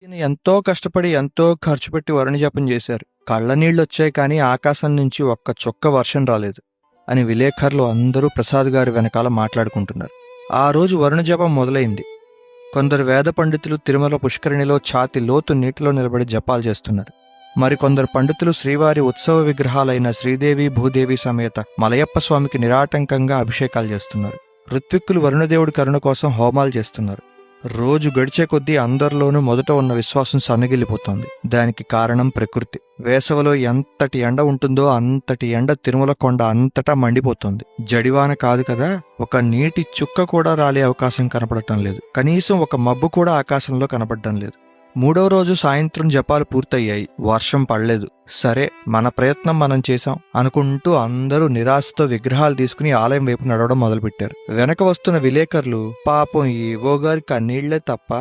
ఈయన ఎంతో కష్టపడి ఎంతో ఖర్చు పెట్టి వరుణ జపం చేశారు. కళ్ళ నీళ్ళొచ్చాయి కానీ ఆకాశం నుంచి ఒక్క చుక్క వర్షం రాలేదు అని విలేకరులు అందరూ ప్రసాద్ గారి వెనకాల మాట్లాడుకుంటున్నారు. ఆ రోజు వరుణ జపం మొదలైంది. కొందరు వేద పండితులు తిరుమల పుష్కరిణిలో ఛాతి లోతు నీటిలో నిలబడి జపాలు చేస్తున్నారు. మరికొందరు పండితులు శ్రీవారి ఉత్సవ విగ్రహాలైన శ్రీదేవి భూదేవి సమేత మలయప్ప స్వామికి నిరాటంకంగా అభిషేకాలు చేస్తున్నారు. ఋత్విక్కులు వరుణదేవుడి కరుణ కోసం హోమాలు చేస్తున్నారు. రోజు గడిచే కొద్దీ అందరిలోనూ మొదట ఉన్న విశ్వాసం సన్నగిల్లిపోతోంది. దానికి కారణం ప్రకృతి. వేసవిలో ఎంతటి ఎండ ఉంటుందో అంతటి ఎండ తిరుమల కొండ అంతటా మండిపోతోంది. జడివాన కాదు కదా, ఒక నీటి చుక్క కూడా రాలే అవకాశం కనపడటం లేదు. కనీసం ఒక మబ్బు కూడా ఆకాశంలో కనపడటం లేదు. 3వ రోజు సాయంత్రం జపాలు పూర్తయ్యాయి. వర్షం పడలేదు. సరే, మన ప్రయత్నం మనం చేశాం అనుకుంటూ అందరూ నిరాశతో విగ్రహాలు తీసుకుని ఆలయం వైపు నడవడం మొదలుపెట్టారు. వెనక వస్తున్న విలేకరులు పాపం ఈవో గారి కన్నీళ్లే తప్ప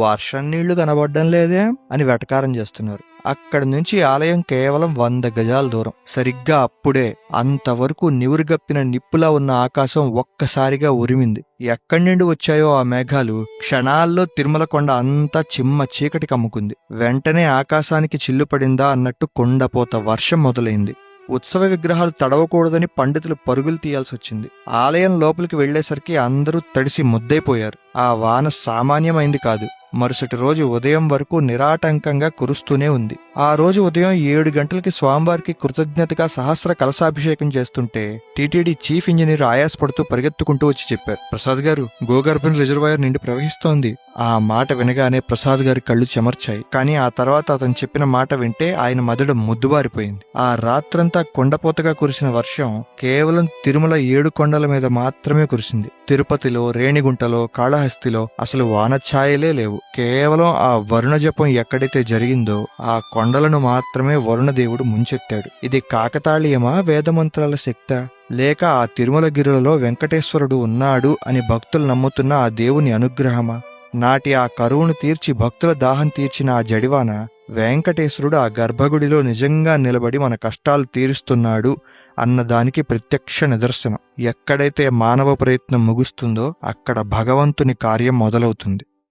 వర్షం నీళ్లు కనబడడం లేదే అని వెటకారం చేస్తున్నారు. అక్కడి నుంచి ఆలయం కేవలం 100 గజాల దూరం. సరిగ్గా అప్పుడే అంతవరకు నివురుగప్పిన నిప్పులా ఉన్న ఆకాశం ఒక్కసారిగా ఉరిమింది. ఎక్కడి నుండి వచ్చాయో ఆ మేఘాలు క్షణాల్లో తిరుమల కొండ అంతా చిమ్మ చీకటి కమ్ముకుంది. వెంటనే ఆకాశానికి చిల్లు పడిందా అన్నట్టు కొండపోత వర్షం మొదలైంది. ఉత్సవ విగ్రహాలు తడవకూడదని పండితులు పరుగులు తీయాల్సి వచ్చింది. ఆలయం లోపలికి వెళ్లేసరికి అందరూ తడిసి ముద్దైపోయారు. ఆ వాన సామాన్యమైంది కాదు. మరుసటి రోజు ఉదయం వరకు నిరాటంకంగా కురుస్తూనే ఉంది. ఆ రోజు ఉదయం 7 గంటలకి స్వామివారికి కృతజ్ఞతగా సహస్ర కలశాభిషేకం చేస్తుంటే టీటీడీ చీఫ్ ఇంజనీర్ ఆయాసపడుతూ పరిగెత్తుకుంటూ వచ్చి చెప్పారు, ప్రసాద్ గారు, గోగర్భన్ రిజర్వాయర్ నిండి ప్రవహిస్తోంది. ఆ మాట వినగానే ప్రసాద్ గారి కళ్ళు చెమర్చాయి. కానీ ఆ తర్వాత అతను చెప్పిన మాట వింటే ఆయన మదడు ముద్దుబారిపోయింది. ఆ రాత్రంతా కొండపోతగా కురిసిన వర్షం కేవలం తిరుమల 7 కొండల మీద మాత్రమే కురిసింది. తిరుపతిలో, రేణిగుంటలో, కాళహస్తిలో అసలు వానఛాయలే లేవు. కేవలం ఆ వరుణ జపం ఎక్కడైతే జరిగిందో ఆ కొండలను మాత్రమే వరుణదేవుడు ముంచెత్తాడు. ఇది కాకతాళీయమా, వేదమంత్రాల శక్తా, లేక ఆ తిరుమలగిరులలో వెంకటేశ్వరుడు ఉన్నాడు అని భక్తులు నమ్ముతున్న ఆ దేవుని అనుగ్రహమా? నాటి ఆ కరువును తీర్చి భక్తుల దాహం తీర్చిన ఆ జడివాన వెంకటేశ్వరుడు ఆ గర్భగుడిలో నిజంగా నిలబడి మన కష్టాలు తీరుస్తున్నాడు అన్నదానికి ప్రత్యక్ష నిదర్శనం. ఎక్కడైతే మానవ ప్రయత్నం ముగుస్తుందో అక్కడ భగవంతుని కార్యం మొదలవుతుంది.